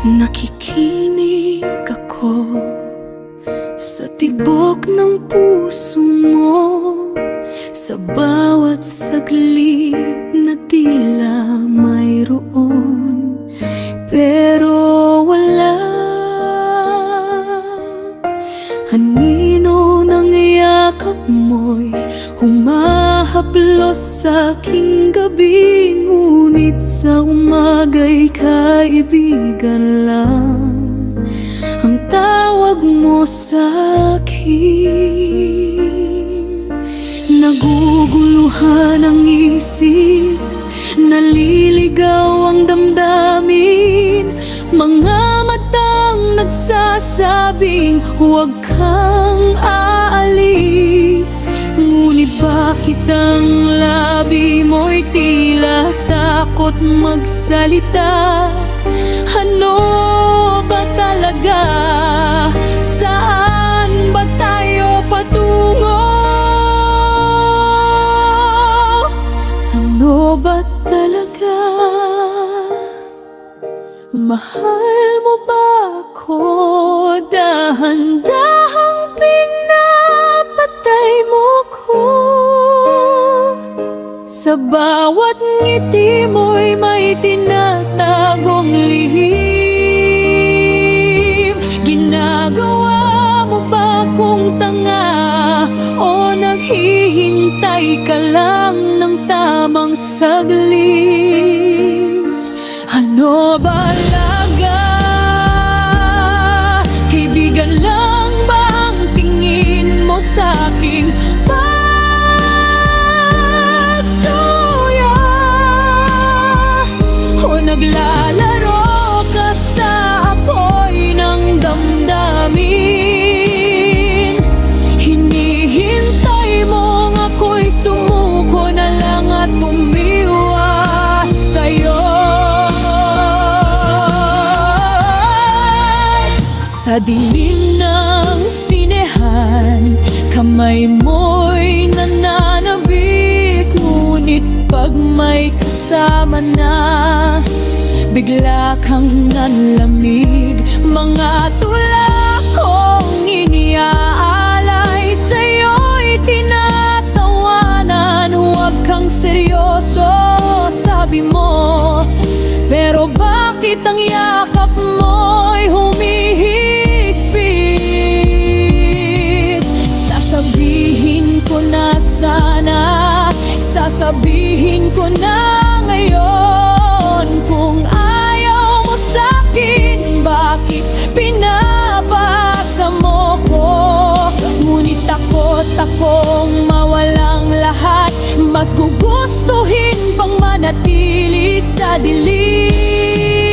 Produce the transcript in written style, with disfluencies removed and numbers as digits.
Nakikinig ako sa tibok ng puso mo, sa bawat saglit na tila mayroon, pero wala. Anino ng yakap mo'y humahaplos sa aking gabi, ngunit sa umaga'y kaibigan lang ang tawag mo sa akin. Naguguluhan ang isip, naliligaw ang damdamin, mga matang nagsasabing huwag kang aalis. Ngunit bakit ang labi mo'y tila takot magsalita? Ano ba talaga? Saan ba tayo patungo? Ano ba talaga? Mahal mo ba ako? Dahan-dahang pinapatay mo ko. Sa bawat ngiti mo'y may tinatagong lihim. Ginagawa mo ba kung tanga, o naghihintay ka lang ng tamang saglit? Ano ba alaga? Kaibigan lang ba ang tingin mo sa aking pagsuya? O naglalaro ka sa apoy ng damdamin? Hinihintay mong ako'y sumuko na lang at umiwas sa'yo. Sa dilim ng sinehan, kamay mo'y nananabik, ngunit pag may kasama na, bigla kang nanlamig. Mga tula kong iniaalay sa'yo'y tinatawanan. Huwag kang seryoso, sabi mo, pero bakit ang yakap mo'y humihigpit? Sasabihin ko na sana, sasabihin ko na ngayon, kung ayaw mo sa'kin, bakit pinapasa mo ko? Ngunit takot akong mawalang lahat, mas gugustuhin pang manatili sa dilim.